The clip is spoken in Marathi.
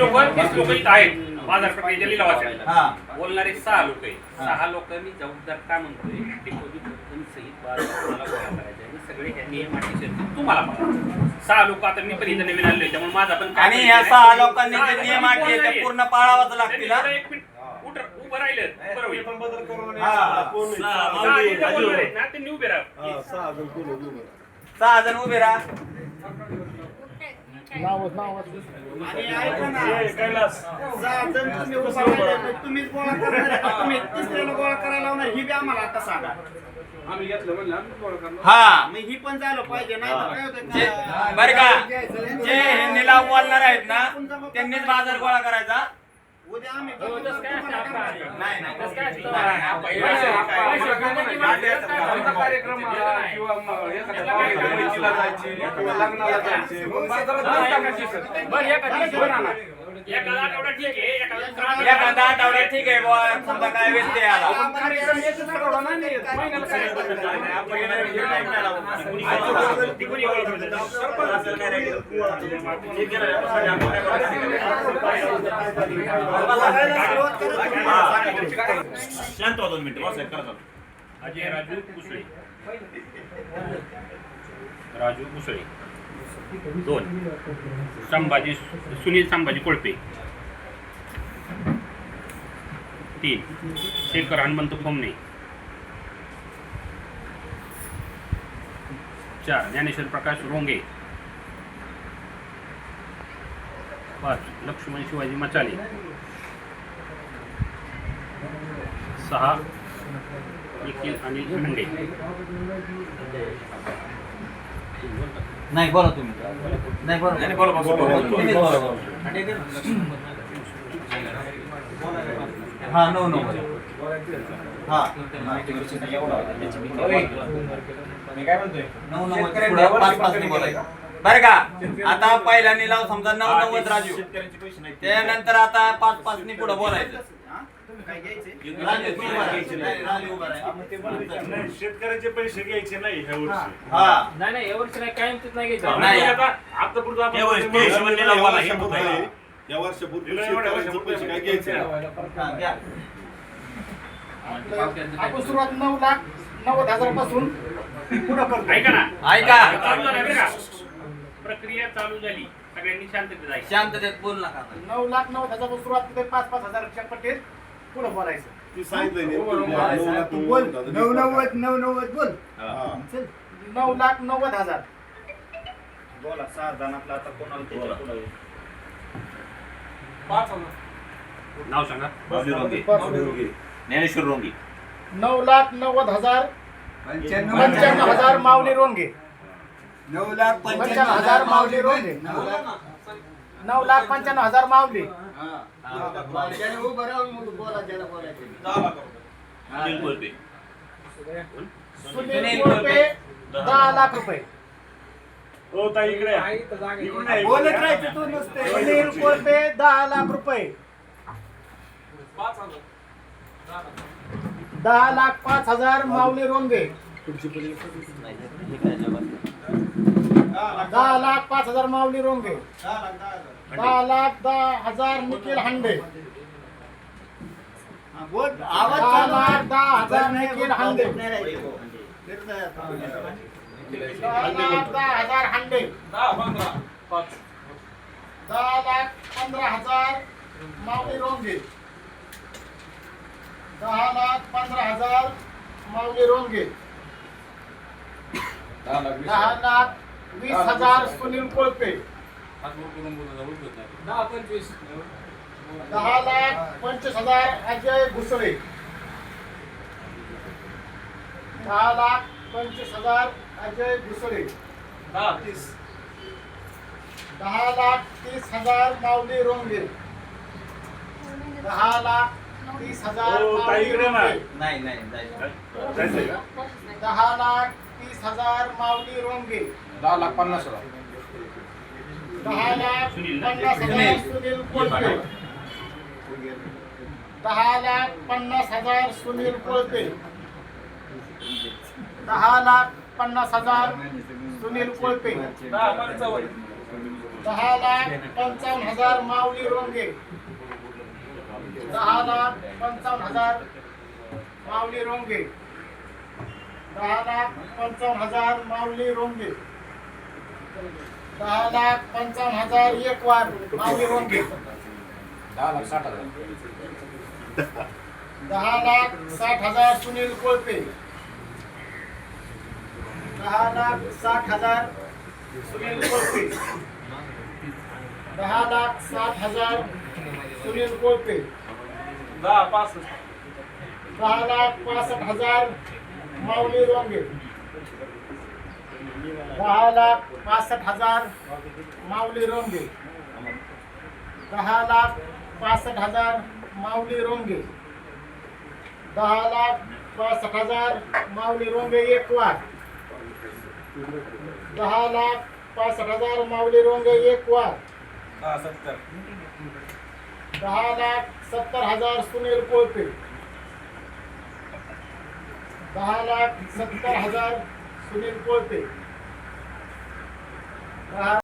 लोक 30 लोक इथं आहेत बाजारपेठेच्या लिलावाच्या. बोलणारे 6 लोक आहेत. 6 लोकांनी जबाबदार का म्हणतोय डिपॉझिट सहित बाजाराला गोळा करायचा आणि सगळे ह्या नियम अटी शर्ती तुम्हाला पाळायचे. 6 लोक आता मी पण इथं नवीन आलोय त्यामुळे माझा पण आणि या 6 लोकांनी जे नियम अटी ते पूर्ण पाळावंच लागतील. एक मिनिट उभं राहिलं बरोबर पण बदल करून ना ते उभे राहा. 6 जण उभे राहा. तुम्हीच गोळा करणार तुम्ही तिसऱ्याला गोळा करायला लावणार ही बी आम्हाला आता सांगा. आम्ही घेतलं म्हणलं आम्ही गोळा करणार. हा मग ही पण झालं पाहिजे नाही तर काय होतं बरं का, जे हे निलाव बोलणार आहेत ना त्यांनीच बाजार गोळा करायचा. उद्या आम्ही कार्यक्रम किंवा एखाद्या जायची किंवा लग्नाला जायचे एखादा आठवडा ठीक आहे एखादा आठवडा ठीक आहे बुवा, समजा काय व्यत्यय आला. शांत व्हा 2 मिनिटं बस करा. अजय राजू कुसळे 2 सुनील संभाजी कोळपे 3 शेखर हनुमंत खोमणे 4 ज्ञानेश्वर प्रकाश रोंगे 5 लक्ष्मण शिवाजी मचाले 6 निखिल अनिल मुंडे. नाही बोला तुम्ही. नाही बोला. हा 9 हा मी काय म्हणतोय 9 5 नाही बोलायचं बरं का. आता पहिला निलाव समजा 99 राजू, त्यानंतर आता 5 नी पुढे बोलायचं. शेतकऱ्याचे पैसे घ्यायचे नाही ह्या वर्षी. नाही या वर्षी कायमच नाही घ्यायचं. नाही. आता पुढे या वर्षी निलाव वाला हे होत आहे. या वर्षापूर्वी शेतकऱ्याचे पैसे काय घ्यायचे आपण सुरुवात 9,90,000 पासून पुढे करतो. ऐका ना, ऐका, चालू झालं बरं का? प्रक्रिया चालू झाली, सगळ्यांनी शांततेत जायचं. शांततेत बोल नका. 9,90,000 सुरुवात 5,000 पटेल पुढे बोलायचं. ती सांगितलं बोल 9,90 बोल. 9,90,000 बोला. 6 जणातला आता कोणाला नाव सांगा. ज्ञानेश्वर रोंगे 9,90,000 95,000 माऊली रोंगे. 95,000 माऊली रोंगे. 9,95,000 माऊली. सुनील कोळपे सुनील कोळपे 10 लाख रुपये. हो ताई इकडे बोलत राहायचं तू नुसते. सुनील कोळपे 10 लाख रुपये. 10,05,000 माऊली रोंगे. 10,05,000 माऊली रोंगे. 10,10,000 निखिल हांडे. 10,10,000 निखिल हांडे. 10,10,000 हांडे. 10,15,000 माऊली रोंगे. 10,15,000 माऊली रोंगे. 10,20,000 सुनील कोळपे. 10,25,000 अजय घुसळे. 10,25,000 अजय घुसळे. 10,30,000 माऊली रोंगे. 10,30,000 माऊली रोंगे. नाही 10,30,000 माऊली रोंगे. 10,50,000 10,50,000 सुनील कोळपे. 10,50,000 सुनील कोळपे. 10,50,000 सुनील कोळपे. 10,55,000 माऊली रोंगे. 10,55,000 माऊली रोंगे. 10,55,000 माऊली रोंगे. 10,55,000 एक वार माऊली रोंगे. 10,60,000 सुनील कोळपे. 10,60,000 सुनील कोळपे. 10,60,000 सुनील कोळपे. 10,65,000 माऊली रोंगे. 10,65,000 माऊली रोंगे. 10,65,000 माऊली रोंगे. 10,65,000 माऊली रोंगे एक वार. 10,65,000 माऊली रोंगे एक वार. 10,70,000 सुनील कोळपे. 10,70,000 सुनील कोळपे.